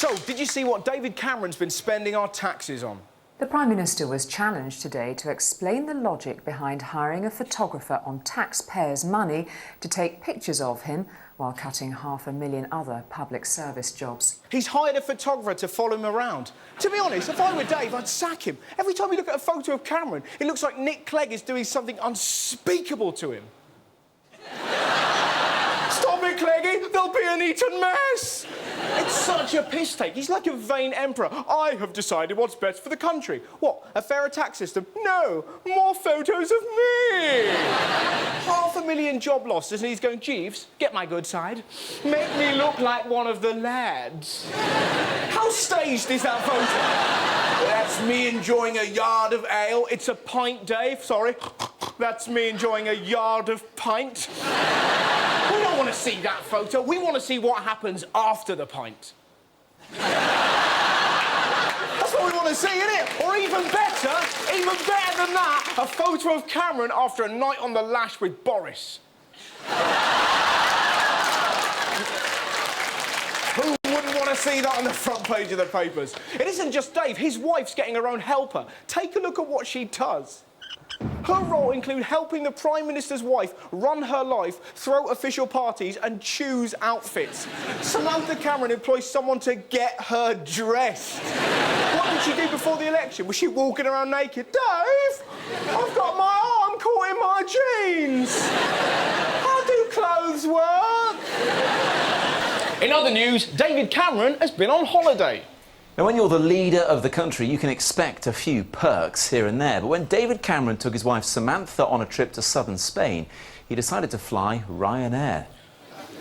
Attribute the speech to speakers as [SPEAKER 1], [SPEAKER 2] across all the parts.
[SPEAKER 1] So, did you see what David Cameron's been spending our taxes on?
[SPEAKER 2] The Prime Minister was challenged today to explain the logic behind hiring a photographer on taxpayers' money to take pictures of him while cutting 500,000 other public service jobs.
[SPEAKER 1] He's hired a photographer to follow him around. To be honest, if I were Dave, I'd sack him. Every time you look at a photo of Cameron, it looks like Nick Clegg is doing something unspeakable to him. Stop it, Cleggy! There'll be an eaten mess! It's such a piss take. He's like a vain emperor. I have decided what's best for the country. What, a fairer tax system? No, more photos of me! 500,000 job losses, and he's going, Jeeves, get my good side. Make me look like one of the lads. How staged is that photo? That's me enjoying a yard of ale. It's a pint, Dave, sorry. That's me enjoying a yard of pint. We don't want to see that photo. We want to see what happens after the pint. That's what we want to see, innit? Or even better than that, a photo of Cameron after a night on the lash with Boris. Who wouldn't want to see that on the front page of the papers? It isn't just Dave. His wife's getting her own helper. Take a look at what she does. Her role includes helping the Prime Minister's wife run her life, throw official parties and choose outfits. Samantha Cameron employs someone to get her dressed. What did she do before the election? Was she walking around naked? Dave, I've got my arm caught in my jeans. How do clothes work? In other news, David Cameron has been on holiday.
[SPEAKER 3] Now, when you're the leader of the country, you can expect a few perks here and there. But when David Cameron took his wife Samantha on a trip to southern Spain, he decided to fly Ryanair.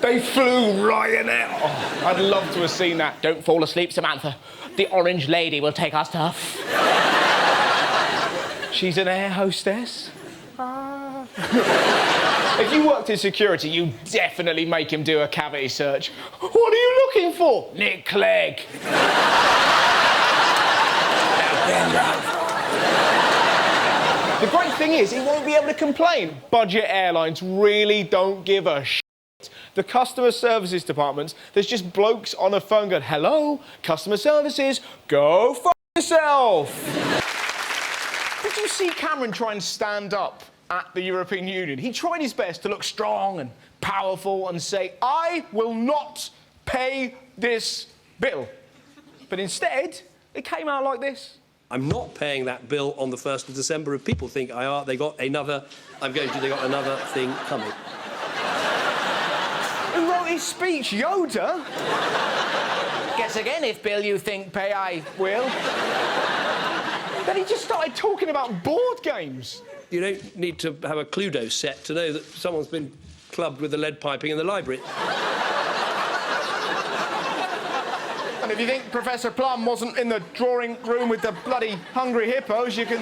[SPEAKER 1] They flew Ryanair. Oh, I'd love to have seen that. Don't fall asleep, Samantha. The orange lady will take our stuff. She's an air hostess. If you worked in security, you definitely make him do a cavity search. What are you looking for? Nick Clegg. The great thing is, he won't be able to complain. Budget airlines really don't give a shit. The customer services departments, there's just blokes on the phone going, hello, customer services, go fuck yourself. Did you see Cameron try and stand up at the European Union? He tried his best to look strong and powerful and say, I will not pay this bill. But instead, it came out like this.
[SPEAKER 4] I'm not paying that bill on the 1st of December. If people think I are, they got another thing coming.
[SPEAKER 1] Who wrote his speech? Yoda? Guess again, if bill you think pay, I will. Then he just started talking about board games.
[SPEAKER 4] You don't need to have a Cluedo set to know that someone's been clubbed with the lead piping in the library.
[SPEAKER 1] And if you think Professor Plum wasn't in the drawing room with the bloody hungry hippos, you can...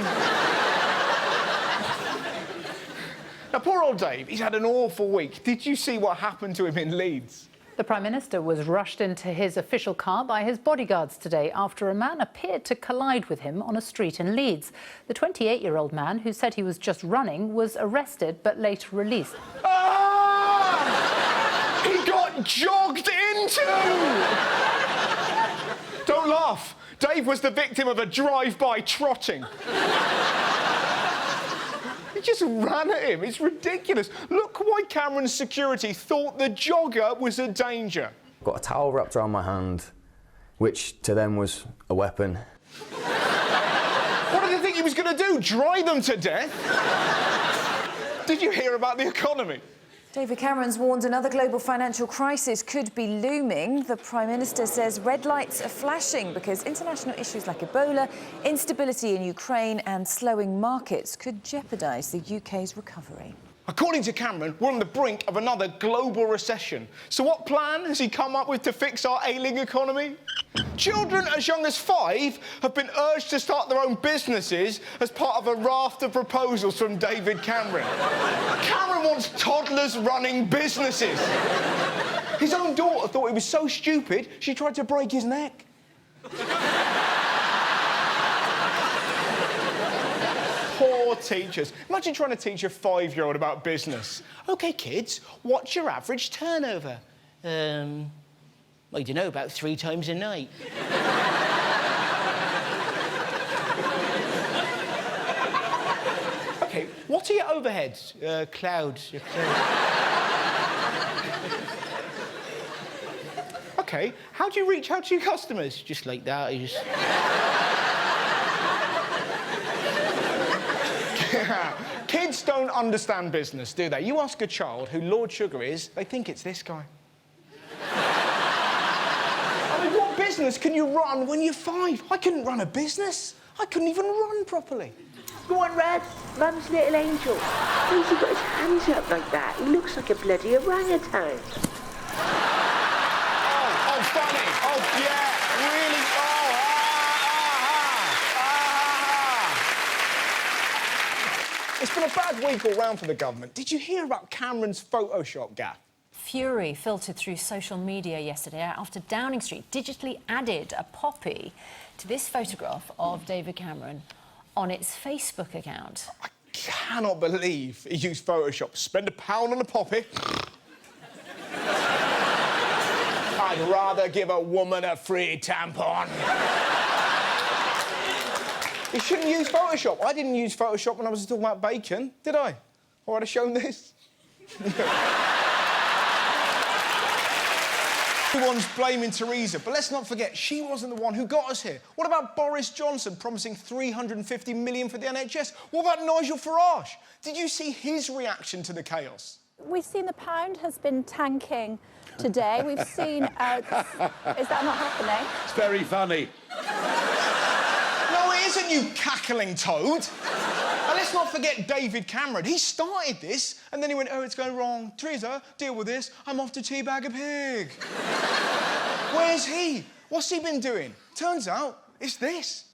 [SPEAKER 1] Now, poor old Dave, he's had an awful week. Did you see what happened to him in Leeds?
[SPEAKER 5] The Prime Minister was rushed into his official car by his bodyguards today after a man appeared to collide with him on a street in Leeds. The 28-year-old man, who said he was just running, was arrested but later released.
[SPEAKER 1] Ah! He got jogged into! Don't laugh. Dave was the victim of a drive-by trotting. He just ran at him. It's ridiculous. Look why Cameron's security thought the jogger was a danger.
[SPEAKER 6] Got a towel wrapped around my hand, which to them was a weapon.
[SPEAKER 1] What did they think he was going to do? Dry them to death? Did you hear about the economy?
[SPEAKER 7] David Cameron's warned another global financial crisis could be looming. The Prime Minister says red lights are flashing because international issues like Ebola, instability in Ukraine and slowing markets could jeopardise the UK's recovery.
[SPEAKER 1] According to Cameron, we're on the brink of another global recession. So what plan has he come up with to fix our ailing economy? Children as young as 5 have been urged to start their own businesses as part of a raft of proposals from David Cameron. Cameron wants toddlers running businesses. His own daughter thought he was so stupid, she tried to break his neck. Poor teachers. Imagine trying to teach a 5-year-old about business. OK, kids, what's your average turnover?
[SPEAKER 8] I don't know, about 3 times a night.
[SPEAKER 1] OK, what are your overheads?
[SPEAKER 8] Clouds.
[SPEAKER 1] OK, how do you reach out to your customers?
[SPEAKER 8] Just like that, I just...
[SPEAKER 1] Kids don't understand business, do they? You ask a child who Lord Sugar is, they think it's this guy. I mean, what business can you run when you're 5? I couldn't run a business. I couldn't even run properly.
[SPEAKER 9] Go on, Red. Mum's little angel. Why's he got his hands up like that? He looks like a bloody orangutan.
[SPEAKER 1] Oh, funny. Oh, yeah, really. It's been a bad week all round for the government. Did you hear about Cameron's Photoshop gaffe?
[SPEAKER 10] Fury filtered through social media yesterday after Downing Street digitally added a poppy to this photograph of David Cameron on its Facebook account.
[SPEAKER 1] I cannot believe he used Photoshop. Spend £1 on a poppy. I'd rather give a woman a free tampon. You shouldn't use Photoshop. I didn't use Photoshop when I was talking about bacon, did I? Or I'd have shown this. Everyone's blaming Theresa, but let's not forget, she wasn't the one who got us here. What about Boris Johnson promising £350 million for the NHS? What about Nigel Farage? Did you see his reaction to the chaos?
[SPEAKER 11] We've seen the pound has been tanking today. We've seen... is that not happening?
[SPEAKER 12] It's very funny.
[SPEAKER 1] No, it isn't, you cackling toad. And let's not forget David Cameron. He started this, and then he went, oh, it's going wrong. Theresa, deal with this. I'm off to teabag a pig. Where's he? What's he been doing? Turns out, it's this.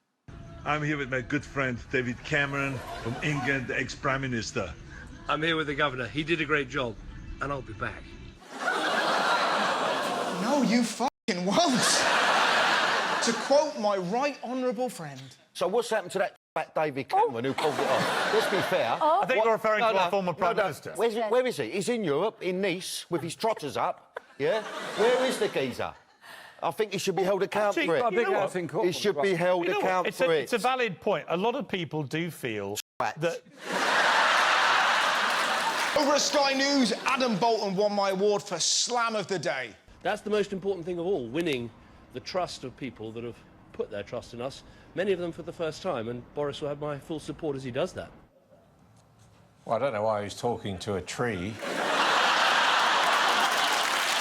[SPEAKER 13] I'm here with my good friend, David Cameron, from England, the ex-Prime Minister.
[SPEAKER 4] I'm here with the Governor. He did a great job, and I'll be back.
[SPEAKER 1] No, you fucking won't. To quote my right honourable friend.
[SPEAKER 14] So what's happened to that David Cameron who pulled it off? Let's be fair.
[SPEAKER 13] I think you're referring to our former Prime Minister.
[SPEAKER 14] Where is he? He's in Europe, in Nice, with his trotters up, yeah? Where is the geezer? I think he should be held accountable for it. He should be held accountable for it.
[SPEAKER 13] It's a valid point. A lot of people do feel that...
[SPEAKER 1] Over at Sky News, Adam Bolton won my award for Slam of the Day.
[SPEAKER 4] That's the most important thing of all, winning the trust of people that have put their trust in us, many of them for the first time, and Boris will have my full support as he does that.
[SPEAKER 15] Well, I don't know why he's talking to a tree.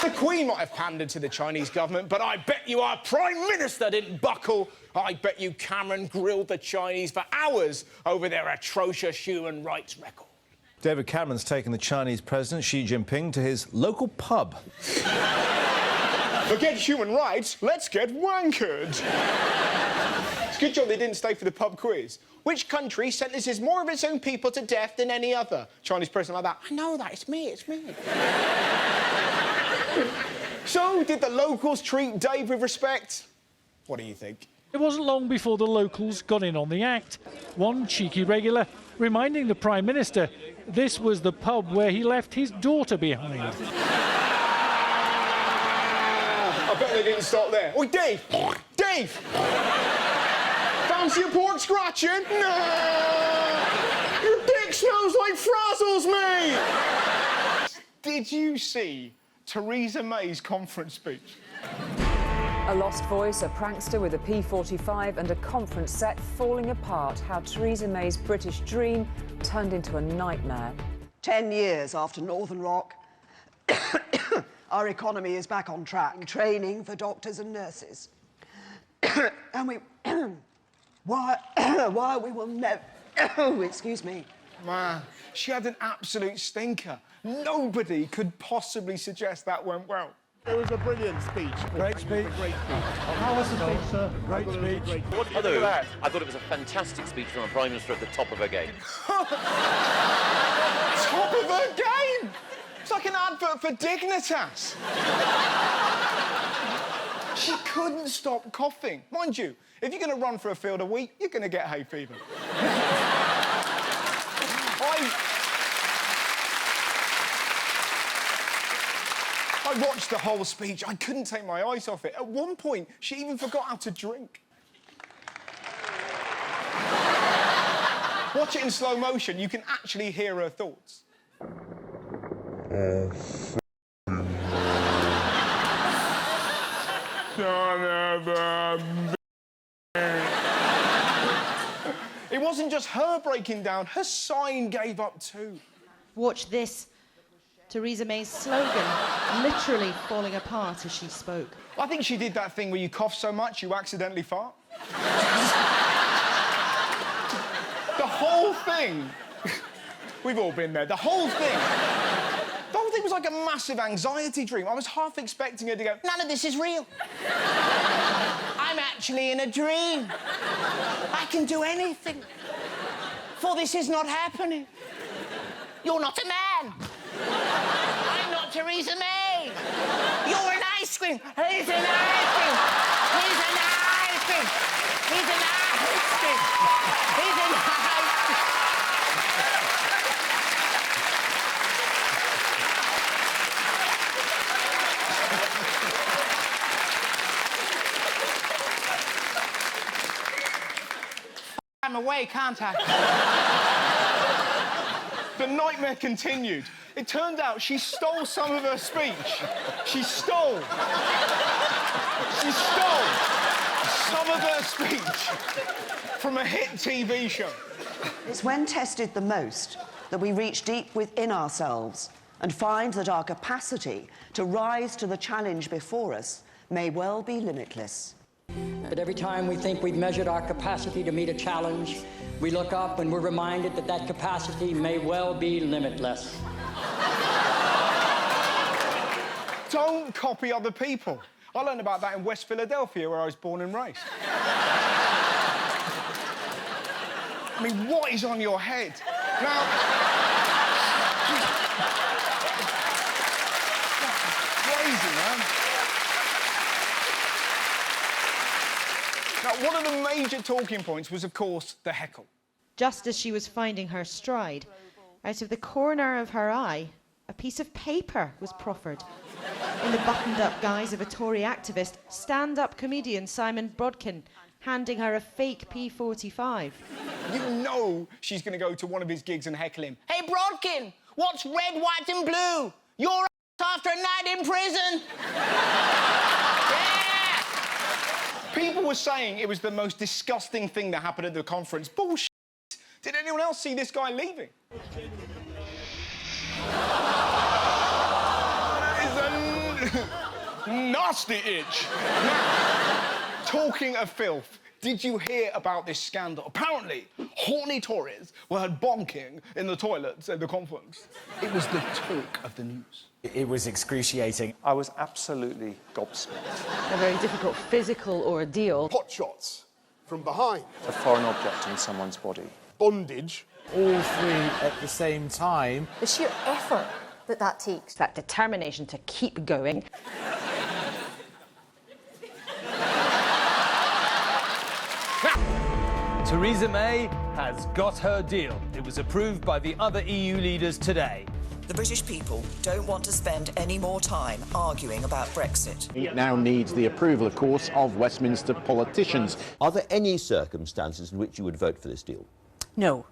[SPEAKER 1] The Queen might have pandered to the Chinese government, but I bet you our Prime Minister didn't buckle. I bet you Cameron grilled the Chinese for hours over their atrocious human rights record.
[SPEAKER 15] David Cameron's taken the Chinese President Xi Jinping to his local pub.
[SPEAKER 1] Forget human rights, let's get wankered. It's a good job they didn't stay for the pub quiz. Which country sentences more of its own people to death than any other? Chinese president like that. I know that, it's me, it's me. So, did the locals treat Dave with respect? What do you think?
[SPEAKER 16] It wasn't long before the locals got in on the act. One cheeky regular reminding the Prime Minister this was the pub where he left his daughter behind.
[SPEAKER 1] I bet they didn't stop there. Oi, Dave! Dave! Fancy a pork scratching? No! Your dick smells like Frazzles, mate! Did you see Theresa May's conference speech?
[SPEAKER 2] A lost voice, a prankster with a P45 and a conference set falling apart. How Theresa May's British dream turned into a nightmare.
[SPEAKER 17] 10 years after Northern Rock, our economy is back on track. Training for doctors and nurses. And we... why we will never... excuse me.
[SPEAKER 1] Man, she had an absolute stinker. Nobody could possibly suggest that went well.
[SPEAKER 18] It was a brilliant speech.
[SPEAKER 19] Great speech.
[SPEAKER 18] Great speech.
[SPEAKER 19] How was the speech, sir? Great speech.
[SPEAKER 20] What did you think of that? I thought it was a fantastic speech from a Prime Minister at the top of her game.
[SPEAKER 1] Top of her game? It's like an advert for Dignitas. She couldn't stop coughing. Mind you, if you're going to run for a field of wheat, you're going to get hay fever. I I watched the whole speech. I couldn't take my eyes off it. At one point, she even forgot how to drink. Watch it in slow motion. You can actually hear her thoughts. It wasn't just her breaking down. Her sign gave up too.
[SPEAKER 12] Watch this. Theresa May's slogan literally falling apart as she spoke.
[SPEAKER 1] I think she did that thing where you cough so much you accidentally fart. The whole thing. We've all been there. The whole thing was like a massive anxiety dream. I was half expecting her to go, none of this is real. I'm actually in a dream. I can do anything. For this is not happening. You're not a man. I'm not Theresa May. You're an ice cream. He's an ice cream. He's an ice cream. He's an ice cream. He's an ice cream. I'm away, can't I? The nightmare continued. It turned out she stole some of her speech. She stole some of her speech from a hit TV show.
[SPEAKER 17] It's when tested the most that we reach deep within ourselves and find that our capacity to rise to the challenge before us may well be limitless.
[SPEAKER 18] But every time we think we've measured our capacity to meet a challenge, we look up and we're reminded that that capacity may well be limitless.
[SPEAKER 1] Don't copy other people. I learned about that in West Philadelphia, where I was born and raised. I mean, what is on your head? Now... crazy, man. Now, one of the major talking points was, of course, the heckle.
[SPEAKER 12] Just as she was finding her stride, out of the corner of her eye, a piece of paper was proffered. In the buttoned-up guise of a Tory activist, stand-up comedian Simon Brodkin handing her a fake P45.
[SPEAKER 1] You know she's going to go to one of his gigs and heckle him. Hey, Brodkin, what's red, white and blue? You're after a night in prison. People were saying it was the most disgusting thing that happened at the conference. Bullshit. Did anyone else see this guy leaving? That is a nasty itch. Now, talking of filth, did you hear about this scandal? Apparently, horny Tories were heard bonking in the toilets at the conference. It was the talk of the news.
[SPEAKER 21] It was excruciating. I was absolutely gobsmacked.
[SPEAKER 12] A very difficult physical ordeal.
[SPEAKER 22] Pot shots from behind.
[SPEAKER 21] A foreign object in someone's body.
[SPEAKER 22] Bondage.
[SPEAKER 21] All three at the same time.
[SPEAKER 23] The sheer effort that takes.
[SPEAKER 12] That determination to keep going.
[SPEAKER 24] Theresa May has got her deal. It was approved by the other EU leaders today.
[SPEAKER 25] The British people don't want to spend any more time arguing about Brexit.
[SPEAKER 26] It now needs the approval, of course, of Westminster politicians.
[SPEAKER 27] Are there any circumstances in which you would vote for this deal?
[SPEAKER 23] No.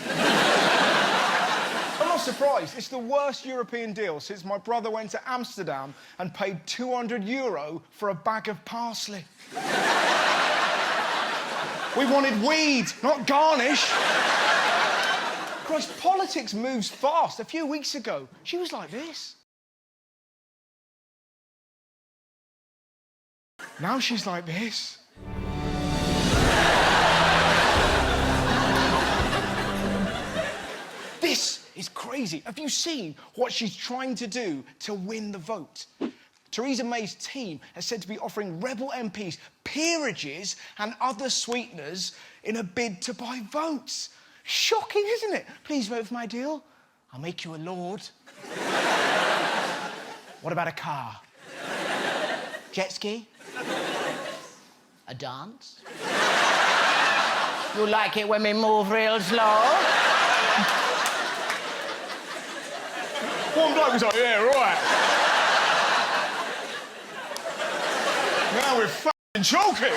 [SPEAKER 1] I'm not surprised. It's the worst European deal since my brother went to Amsterdam and paid €200 for a bag of parsley. We wanted weed, not garnish. Christ, politics moves fast. A few weeks ago, she was like this. Now she's like this. This is crazy. Have you seen what she's trying to do to win the vote? Theresa May's team has said to be offering rebel MPs peerages and other sweeteners in a bid to buy votes. Shocking, isn't it? Please vote for my deal. I'll make you a lord. What about a car? Jet ski? A dance? You like it when we move real slow? One bloke was like, yeah, right. Now we're f***ing talking.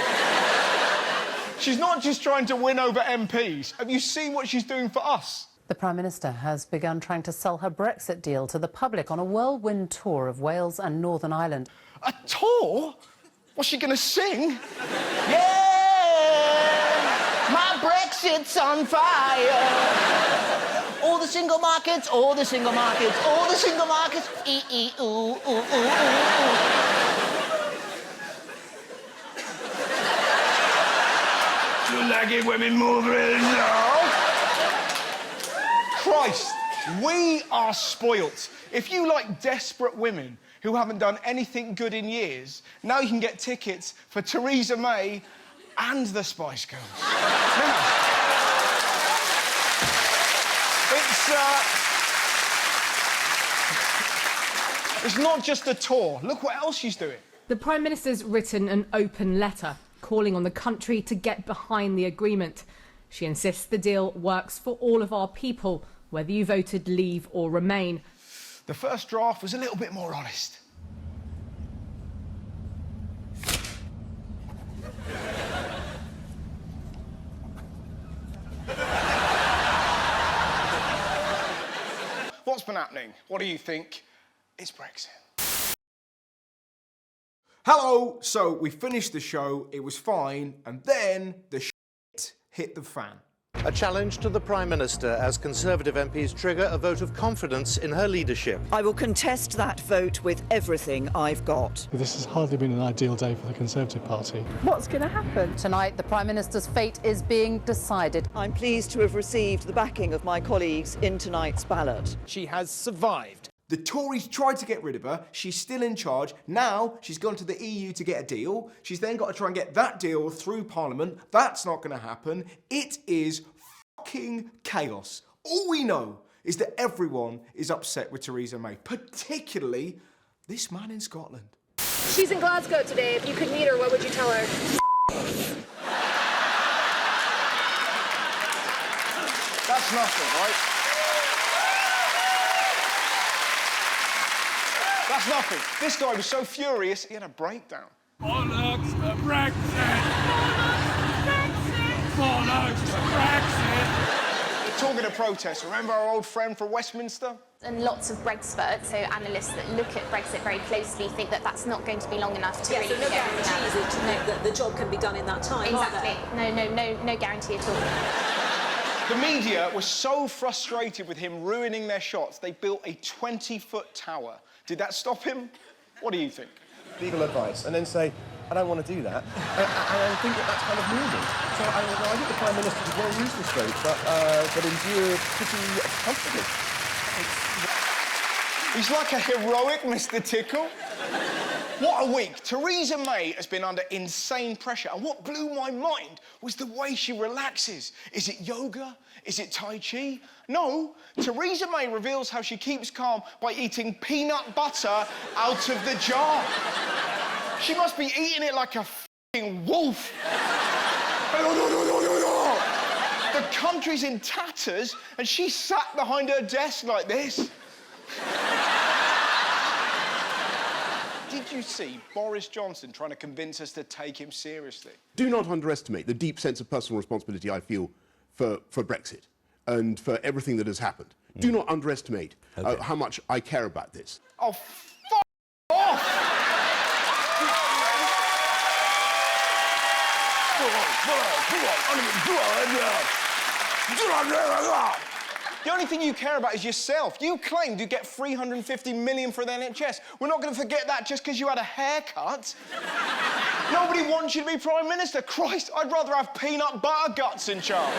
[SPEAKER 1] She's not just trying to win over MPs. Have you seen what she's doing for us?
[SPEAKER 3] The Prime Minister has begun trying to sell her Brexit deal to the public on a whirlwind tour of Wales and Northern Ireland.
[SPEAKER 1] A tour? What's she going to sing?
[SPEAKER 5] Yeah, my Brexit's on fire. All the single markets, all the single markets, all the single markets. Ooh, ooh, ooh, ooh, ooh.
[SPEAKER 1] You like it when we move real slow? Christ, we are spoilt. If you like desperate women who haven't done anything good in years, now you can get tickets for Theresa May and the Spice Girls. Now, it's not just a tour. Look what else she's doing.
[SPEAKER 6] The Prime Minister's written an open letter calling on the country to get behind the agreement. She insists the deal works for all of our people, whether you voted leave or remain.
[SPEAKER 1] The first draft was a little bit more honest. What's been happening? What do you think? It's Brexit. Hello, so we finished the show, it was fine, and then the shit hit the fan.
[SPEAKER 7] A challenge to the Prime Minister as Conservative MPs trigger a vote of confidence in her leadership.
[SPEAKER 25] I will contest that vote with everything I've got.
[SPEAKER 19] This has hardly been an ideal day for the Conservative Party.
[SPEAKER 3] What's going to happen? Tonight, the Prime Minister's fate is being decided.
[SPEAKER 25] I'm pleased to have received the backing of my colleagues in tonight's ballot.
[SPEAKER 1] She has survived. The Tories tried to get rid of her. She's still in charge. Now she's gone to the EU to get a deal. She's then got to try and get that deal through Parliament. That's not going to happen. It is fucking chaos. All we know is that everyone is upset with Theresa May, particularly this man in Scotland.
[SPEAKER 23] She's in Glasgow today. If you could meet her, what would you tell her?
[SPEAKER 1] That's nothing, right? That's nothing. This guy was so furious, he had a breakdown.
[SPEAKER 19] Bollocks to Brexit! Bollocks to Brexit!
[SPEAKER 1] Talking of protests, remember our old friend from Westminster?
[SPEAKER 23] And lots of Brexperts, so analysts that look at Brexit very closely, think that that's not going to be long enough to really get guarantees that the job can be done in that time. Exactly. No guarantee at all.
[SPEAKER 1] The media were so frustrated with him ruining their shots, they built a 20-foot tower. Did that stop him? What do you think?
[SPEAKER 8] Legal advice, and then say, I don't want to do that, and I think that's kind of moving. So I think the Prime Minister will use the stroke, but endure pretty comfortably.
[SPEAKER 1] He's like a heroic Mr. Tickle. What a week. Theresa May has been under insane pressure, and what blew my mind was the way she relaxes. Is it yoga? Is it Tai Chi? No. Theresa May reveals how she keeps calm by eating peanut butter out of the jar. She must be eating it like a f***ing wolf. The country's in tatters, and she sat behind her desk like this. Did you see Boris Johnson trying to convince us to take him seriously?
[SPEAKER 9] Do not underestimate the deep sense of personal responsibility I feel for Brexit and for everything that has happened. Do not underestimate how much I care about this.
[SPEAKER 1] Oh, f*** off! The only thing you care about is yourself. You claimed you'd get $350 million for the NHS. We're not going to forget that just because you had a haircut. Nobody wants you to be Prime Minister. Christ, I'd rather have peanut butter guts in charge.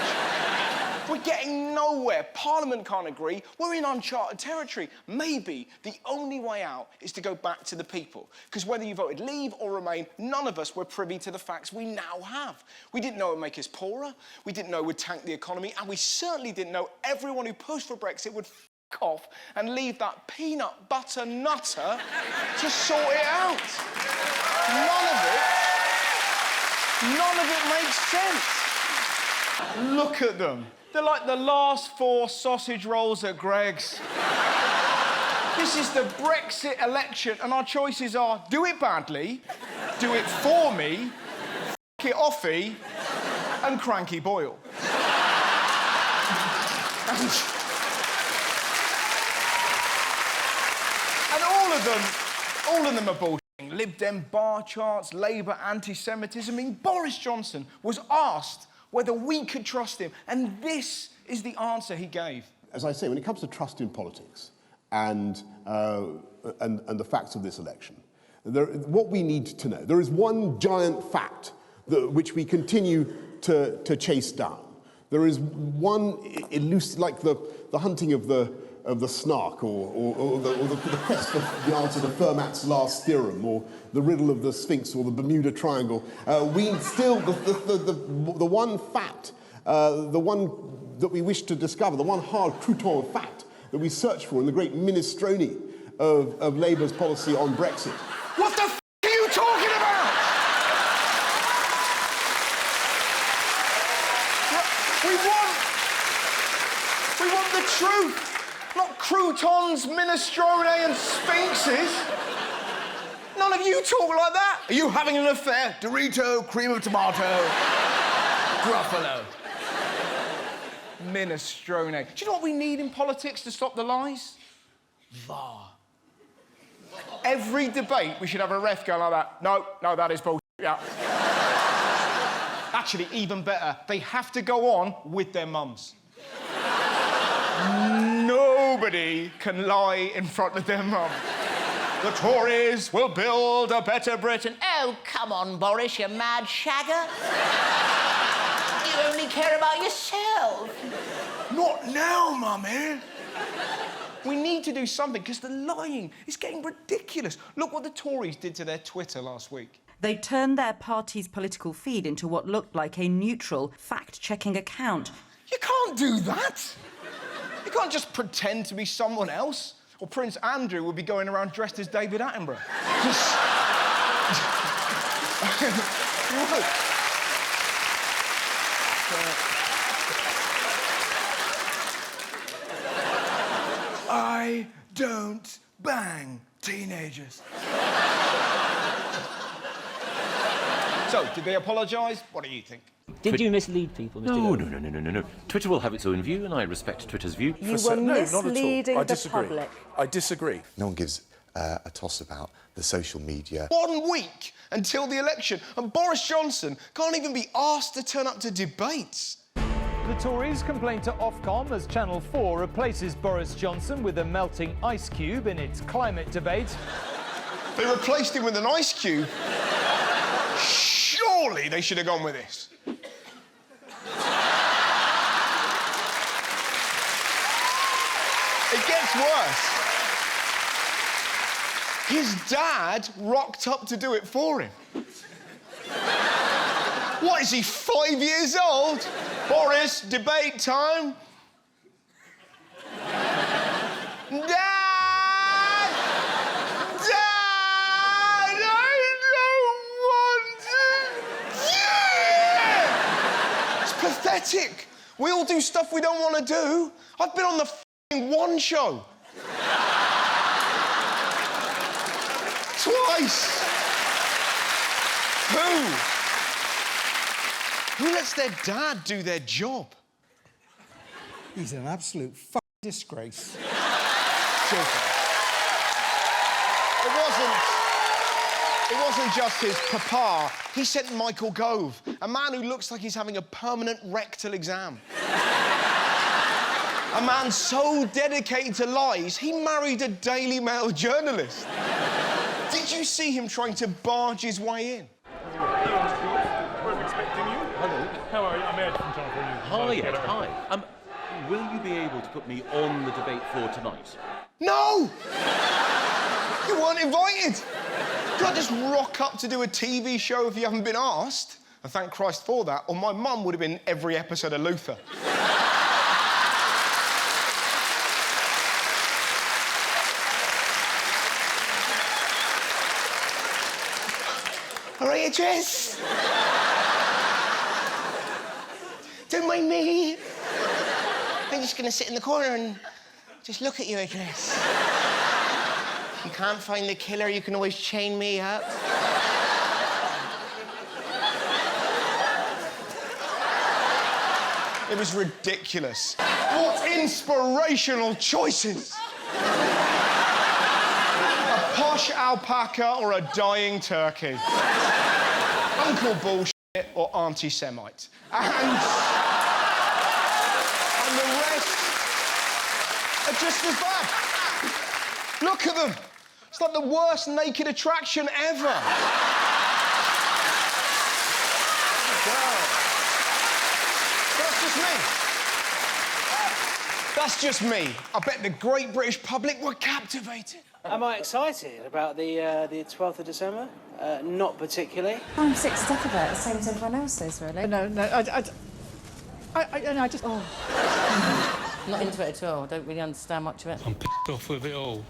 [SPEAKER 1] We're getting nowhere. Parliament can't agree. We're in uncharted territory. Maybe the only way out is to go back to the people. Because whether you voted Leave or Remain, none of us were privy to the facts we now have. We didn't know it would make us poorer. We didn't know it would tank the economy. And we certainly didn't know everyone who pushed for Brexit would f*** off and leave that peanut butter nutter to sort it out. None of it makes sense. Look at them. They're like the last 4 sausage rolls at Greggs. This is the Brexit election, and our choices are do it badly, Do It For Me, F It Offy, and Cranky Boyle. And all of them are bullshitting. Lib Dem bar charts, Labour anti-Semitism. I mean, Boris Johnson was asked whether we could trust him, and this is the answer he gave.
[SPEAKER 9] As I say, when it comes to trust in politics and the facts of this election, what we need to know, there is one giant fact which we continue to chase down. There is one like the hunting of the snark, or the quest for the answer to Fermat's last theorem, or the riddle of the Sphinx, or the Bermuda Triangle. We still, the one fact, the one that we wish to discover, the one hard crouton of fact that we search for in the great minestrone of Labour's policy on Brexit.
[SPEAKER 1] What the f*** are you talking about? We want the truth. Not croutons, minestrone and sphinxes. None of you talk like that. Are you having an affair? Dorito, cream of tomato, Gruffalo. Minestrone. Do you know what we need in politics to stop the lies? VAR. Every debate, we should have a ref going like that. No, that is bullshit. Yeah. Actually, even better, they have to go on with their mums. Nobody can lie in front of their mum. The Tories will build a better Britain.
[SPEAKER 5] Oh, come on, Boris, you mad shagger. You only care about yourself.
[SPEAKER 1] Not now, Mummy. We need to do something, because the lying is getting ridiculous. Look what the Tories did to their Twitter last week.
[SPEAKER 4] They turned their party's political feed into what looked like a neutral, fact-checking account.
[SPEAKER 1] You can't do that. You can't just pretend to be someone else. Or Prince Andrew would be going around dressed as David Attenborough. I don't bang teenagers. So, did they apologise? What do you think?
[SPEAKER 10] Did you mislead people, Mr.
[SPEAKER 20] No.
[SPEAKER 10] Goldman?
[SPEAKER 20] No. Twitter will have its own view, and I respect Twitter's view.
[SPEAKER 2] You were misleading the public.
[SPEAKER 8] I disagree.
[SPEAKER 11] No one gives a toss about the social media.
[SPEAKER 1] 1 week until the election, and Boris Johnson can't even be asked to turn up to debates.
[SPEAKER 24] The Tories complain to Ofcom as Channel 4 replaces Boris Johnson with a melting ice cube in its climate debate.
[SPEAKER 1] They replaced him with an ice cube. Surely they should have gone with this. It gets worse. His dad rocked up to do it for him. What, is he 5 years old? Boris, debate time. Dad! I don't want to. Yeah! It's pathetic. We all do stuff we don't want to do. I've been on the one show. Twice. Who lets their dad do their job?
[SPEAKER 13] He's an absolute disgrace.
[SPEAKER 1] It wasn't just his papa. He sent Michael Gove, a man who looks like he's having a permanent rectal exam. A man so dedicated to lies, he married a Daily Mail journalist. Did you see him trying to barge his way in?
[SPEAKER 19] We're expecting you.
[SPEAKER 20] Hello.
[SPEAKER 19] How are you? I'm Ed from Channel 4 News.
[SPEAKER 20] Hi, Ed. Hi. Will you be able to put me on the debate floor tonight?
[SPEAKER 1] No! You weren't invited. You can't just rock up to do a TV show if you haven't been asked. And thank Christ for that, or my mum would have been in every episode of Luther. All right, Jess. Don't mind me. I'm just going to sit in the corner and just look at you, Jess. If you can't find the killer, you can always chain me up. It was ridiculous. What inspirational choices! A posh alpaca or a dying turkey. Uncle bullshit or Auntie Semite. And the rest are just as bad. Look at them. It's like the worst naked attraction ever. That's just me. That's just me. I bet the great British public were captivated.
[SPEAKER 10] Am I excited about the 12th of December? Not particularly.
[SPEAKER 2] I'm sick to death of it, the same as everyone else is, really.
[SPEAKER 14] No, I just... Oh.
[SPEAKER 15] Not into it at all. I don't really understand much of it.
[SPEAKER 19] I'm pissed off with it all.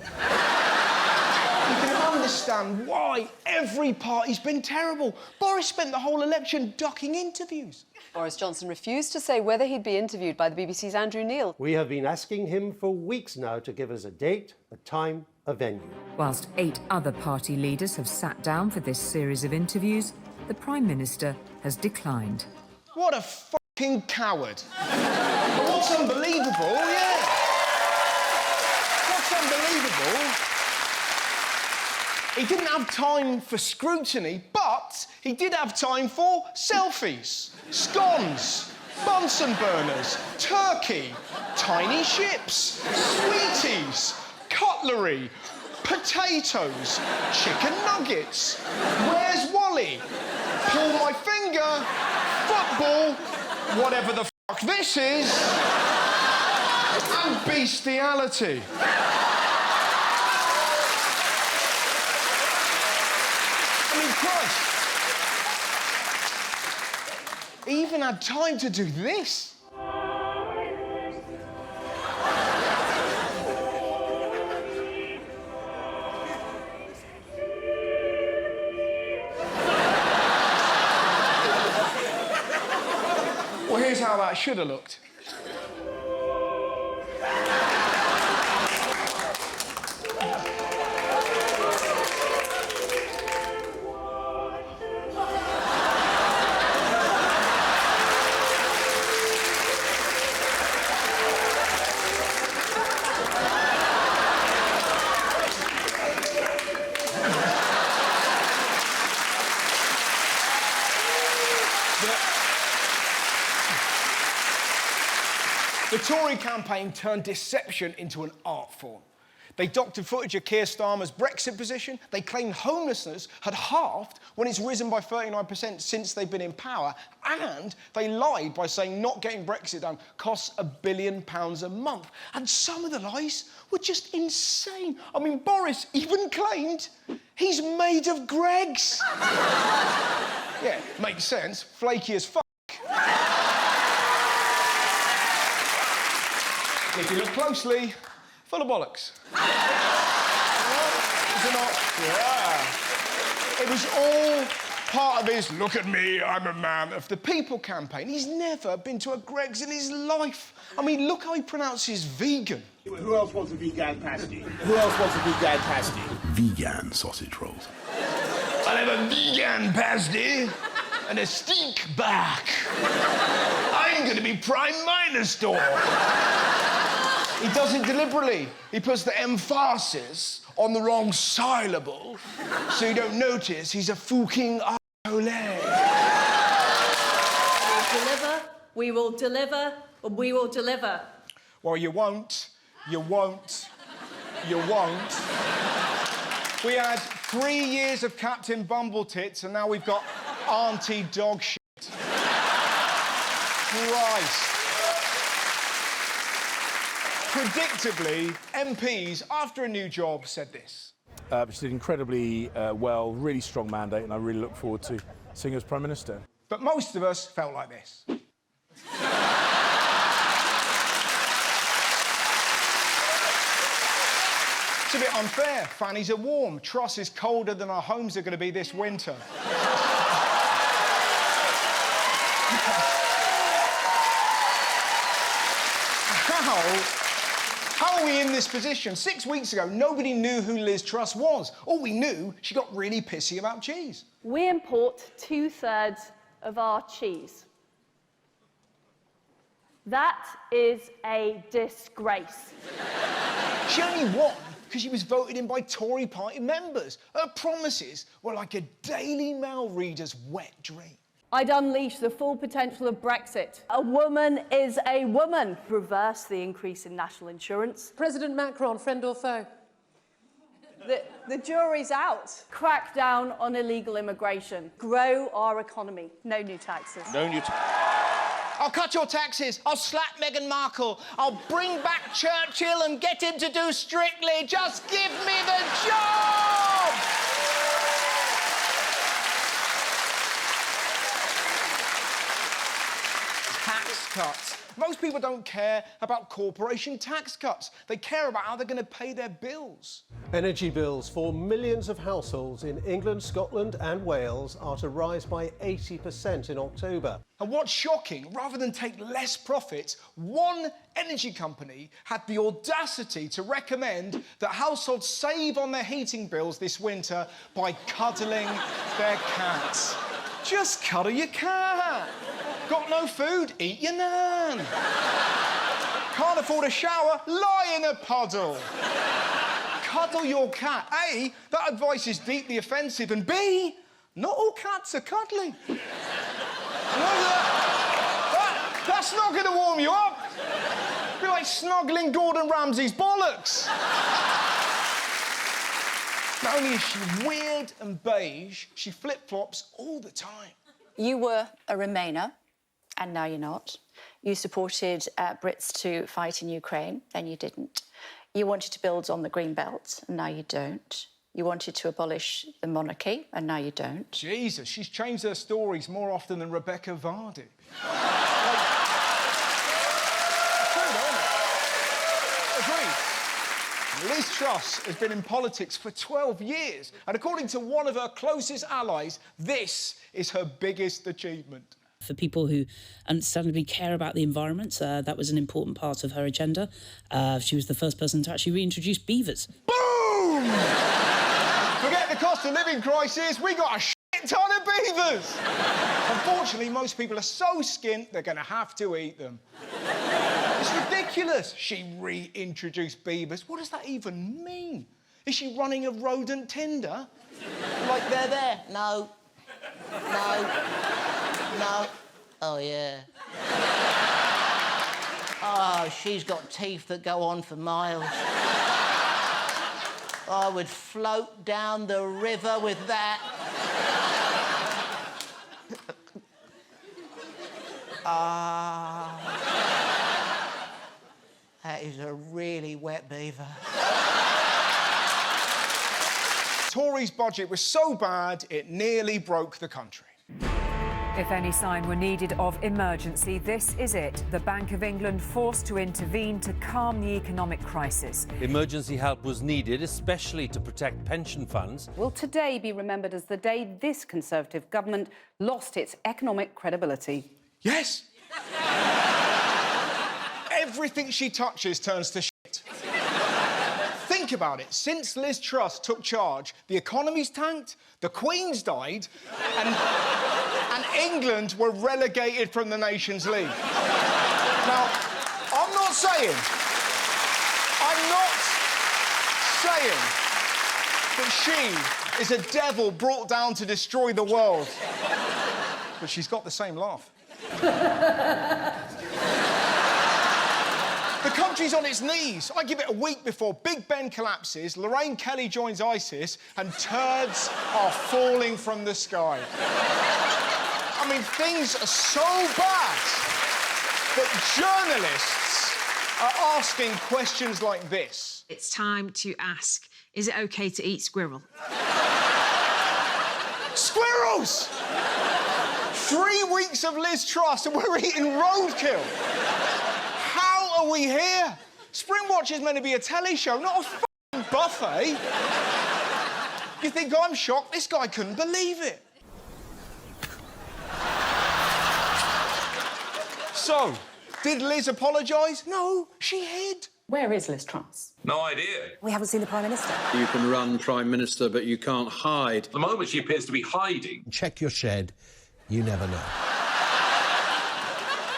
[SPEAKER 1] You can understand why every party's been terrible. Boris spent the whole election ducking interviews.
[SPEAKER 16] Boris Johnson refused to say whether he'd be interviewed by the BBC's Andrew Neil.
[SPEAKER 17] We have been asking him for weeks now to give us a date, a time, a venue.
[SPEAKER 2] Whilst 8 other party leaders have sat down for this series of interviews, the Prime Minister has declined.
[SPEAKER 1] What a fucking coward. But what's unbelievable, what's unbelievable, he didn't have time for scrutiny, but he did have time for selfies, scones, Bunsen burners, turkey, tiny ships, sweeties, cutlery, potatoes, chicken nuggets, where's Wally, pull my finger, football, whatever the fuck this is, and bestiality. I mean, Christ. He even had time to do this. Well, here's how that should have looked. The Tory campaign turned deception into an art form. They doctored footage of Keir Starmer's Brexit position. They claimed homelessness had halved when it's risen by 39% since they've been in power. And they lied by saying not getting Brexit done costs £1 billion a month. And some of the lies were just insane. I mean, Boris even claimed he's made of Greggs. Yeah, makes sense. Flaky as fuck. If you look closely, full of bollocks. Is it not? Yeah. It was all part of his look at me, I'm a man of the people campaign. He's never been to a Greggs in his life. I mean, look how he pronounces vegan.
[SPEAKER 18] Who else wants a vegan pasty? Who else wants a vegan pasty?
[SPEAKER 9] Vegan sausage rolls.
[SPEAKER 1] I'll have a vegan pasty and a steak back. I'm going to be Prime Minister. He does it deliberately. He puts the emphasis on the wrong syllable, so you don't notice he's a fucking arsehole.
[SPEAKER 22] We will deliver, we will deliver.
[SPEAKER 1] Well, you won't, you won't, you won't. We had 3 years of Captain Bumbletits, and now we've got Auntie Dog Shit. Christ. Predictably, MPs, after a new job, said this.
[SPEAKER 19] She did incredibly well, really strong mandate, and I really look forward to seeing her as Prime Minister.
[SPEAKER 1] But most of us felt like this. It's a bit unfair. Fannies are warm. Truss is colder than our homes are going to be this winter. How are we in this position? 6 weeks ago, nobody knew who Liz Truss was. All we knew, she got really pissy about cheese.
[SPEAKER 22] We import 2/3 of our cheese. That is a disgrace.
[SPEAKER 1] She only won because she was voted in by Tory Party members. Her promises were like a Daily Mail reader's wet dream.
[SPEAKER 22] I'd unleash the full potential of Brexit. A woman is a woman. Reverse the increase in national insurance.
[SPEAKER 15] President Macron, friend or foe?
[SPEAKER 22] The jury's out. Crack down on illegal immigration. Grow our economy. No new taxes.
[SPEAKER 1] No new I'll cut your taxes. I'll slap Meghan Markle. I'll bring back Churchill and get him to do Strictly. Just give me the job! Tax cuts. Most people don't care about corporation tax cuts. They care about how they're going to pay their bills.
[SPEAKER 17] Energy bills for millions of households in England, Scotland and Wales are to rise by 80% in October.
[SPEAKER 1] And what's shocking, rather than take less profits, one energy company had the audacity to recommend that households save on their heating bills this winter by cuddling their cats. Just cuddle your cat. Got no food? Eat your nan. Can't afford a shower? Lie in a puddle. Cuddle your cat. A, that advice is deeply offensive, and B, not all cats are cuddly. That's not going to warm you up. It'd be like snuggling Gordon Ramsay's bollocks. Not only is she weird and beige, she flip-flops all the time.
[SPEAKER 6] You were a Remainer, and now you're not. You supported Brits to fight in Ukraine, then you didn't. You wanted to build on the Green Belt, and now you don't. You wanted to abolish the monarchy, and now you don't.
[SPEAKER 1] Jesus, she's changed her stories more often than Rebecca Vardy. Agreed. Liz Truss has been in politics for 12 years, and according to one of her closest allies, this is her biggest achievement.
[SPEAKER 7] For people who understandably care about the environment, that was an important part of her agenda. She was the first person to actually reintroduce beavers.
[SPEAKER 1] Boom! Forget the cost of living crisis, we got a shit ton of beavers! Unfortunately, most people are so skint, they're going to have to eat them. It's ridiculous. She reintroduced beavers. What does that even mean? Is she running a rodent Tinder?
[SPEAKER 5] Like, they're there. No. No. No. Oh, yeah. Oh, she's got teeth that go on for miles. I would float down the river with that. That is a really wet beaver.
[SPEAKER 1] Tory's budget was so bad, it nearly broke the country.
[SPEAKER 2] If any sign were needed of emergency, this is it. The Bank of England forced to intervene to calm the economic crisis.
[SPEAKER 12] Emergency help was needed, especially to protect pension funds.
[SPEAKER 14] Will today be remembered as the day this Conservative government lost its economic credibility?
[SPEAKER 1] Yes. Everything she touches turns to shit. Think about it. Since Liz Truss took charge, the economy's tanked, the Queen's died, and England were relegated from the Nations League. Now, I'm not saying that she is a devil brought down to destroy the world. But she's got the same laugh. The country's on its knees. I give it a week before Big Ben collapses, Lorraine Kelly joins ISIS, and turds are falling from the sky. I mean, things are so bad that journalists are asking questions like this.
[SPEAKER 21] It's time to ask, is it OK to eat squirrel?
[SPEAKER 1] Squirrels! 3 weeks of Liz Truss and we're eating roadkill. How are we here? Springwatch is meant to be a telly show, not a f***ing buffet. You think I'm shocked? This guy couldn't believe it. So, did Liz apologise? No, she hid.
[SPEAKER 14] Where is Liz Truss?
[SPEAKER 26] No idea.
[SPEAKER 14] We haven't seen the Prime Minister.
[SPEAKER 26] You can run Prime Minister, but you can't hide. At the moment, she appears to be hiding.
[SPEAKER 13] Check your shed. You never know.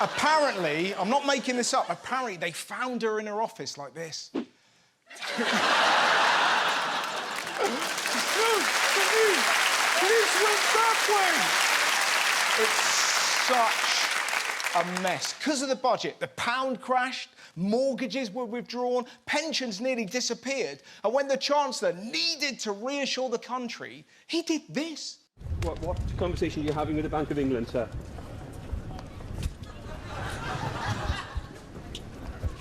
[SPEAKER 1] Apparently, I'm not making this up, apparently they found her in her office like this. It went that way. It's such a mess. Because of the budget, the pound crashed, mortgages were withdrawn, pensions nearly disappeared, and when the Chancellor needed to reassure the country, he did this.
[SPEAKER 3] What conversation are you having with the Bank of England, sir?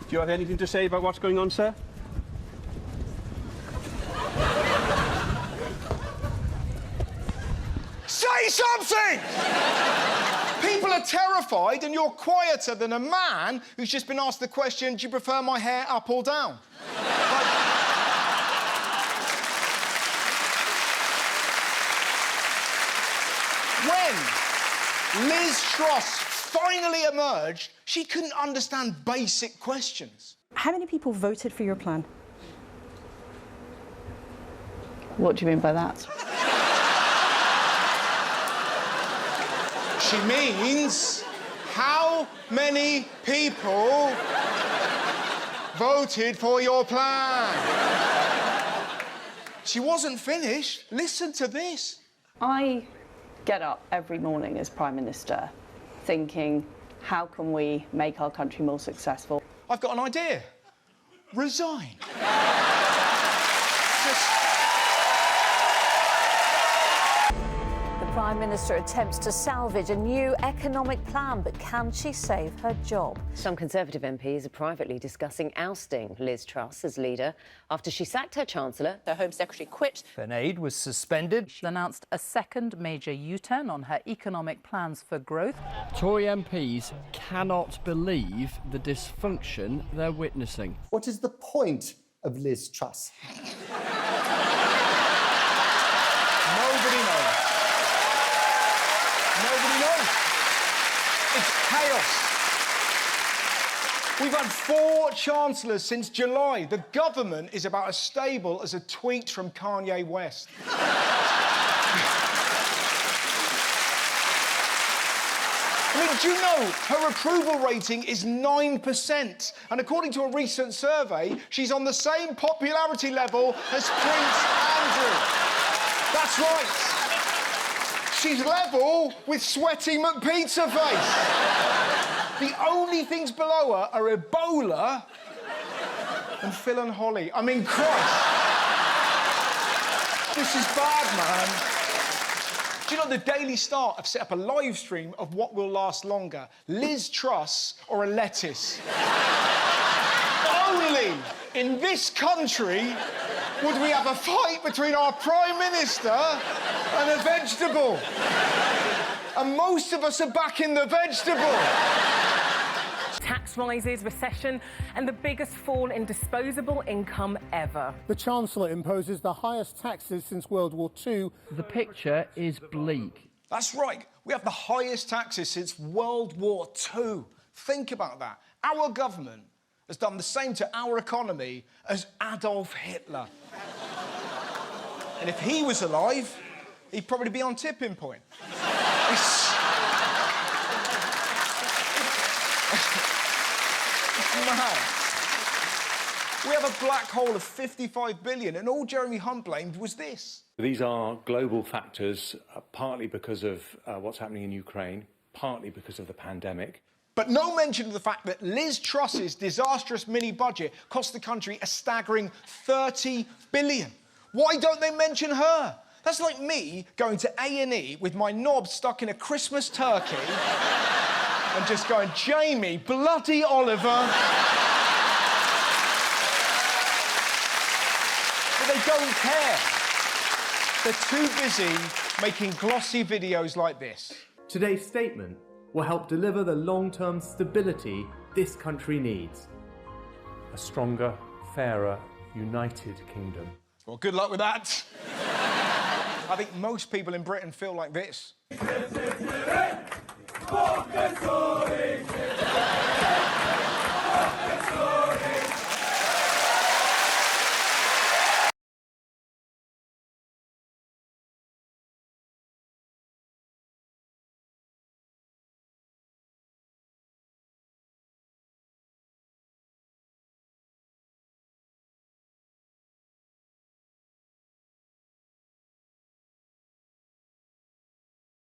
[SPEAKER 3] Do you have anything to say about what's going on, sir?
[SPEAKER 1] Say something! People are terrified and you're quieter than a man who's just been asked the question, do you prefer my hair up or down? When Liz Truss finally emerged, she couldn't understand basic questions.
[SPEAKER 22] How many people voted for your plan?
[SPEAKER 6] What do you mean by that?
[SPEAKER 1] She means how many people voted for your plan? She wasn't finished. Listen to this.
[SPEAKER 22] I get up every morning as Prime Minister thinking, how can we make our country more successful?
[SPEAKER 1] I've got an idea. Resign.
[SPEAKER 4] The Prime Minister attempts to salvage a new economic plan, but can she save her job?
[SPEAKER 8] Some Conservative MPs are privately discussing ousting Liz Truss as leader after she sacked her Chancellor.
[SPEAKER 6] The Home Secretary quit.
[SPEAKER 24] Then aid was suspended.
[SPEAKER 11] She announced a second major U-turn on her economic plans for growth.
[SPEAKER 23] Tory MPs cannot believe the dysfunction they're witnessing.
[SPEAKER 25] What is the point of Liz Truss?
[SPEAKER 1] Nobody knows. Nobody knows. It's chaos. We've had 4 chancellors since July. The government is about as stable as a tweet from Kanye West. I mean, do you know her approval rating is 9%? And according to a recent survey, she's on the same popularity level as Prince Andrew. That's right. She's level with Sweaty McPizzaface. The only things below her are Ebola and Phil and Holly. I mean, Christ. This is bad, man. Do you know the Daily Star have set up a live stream of what will last longer? Liz Truss or a lettuce? Only in this country would we have a fight between our Prime Minister and a vegetable. And most of us are back in the vegetable.
[SPEAKER 27] Tax rises, recession, and the biggest fall in disposable income ever.
[SPEAKER 28] The Chancellor imposes the highest taxes since World War II.
[SPEAKER 23] The picture is bleak.
[SPEAKER 1] That's right. We have the highest taxes since World War II. Think about that. Our government has done the same to our economy as Adolf Hitler. And if he was alive, he'd probably be on tipping point. It's mad. We have a black hole of 55 billion, and all Jeremy Hunt blamed was this.
[SPEAKER 29] These are global factors, partly because of what's happening in Ukraine, partly because of the pandemic.
[SPEAKER 1] But no mention of the fact that Liz Truss's disastrous mini-budget cost the country a staggering 30 billion. Why don't they mention her? That's like me going to A&E with my knob stuck in a Christmas turkey and just going, Jamie, bloody Oliver. But they don't care. They're too busy making glossy videos like this.
[SPEAKER 30] Today's statement will help deliver the long-term stability this country needs.
[SPEAKER 29] A stronger, fairer, united kingdom.
[SPEAKER 1] Well, good luck with that. I think most people in Britain feel like this.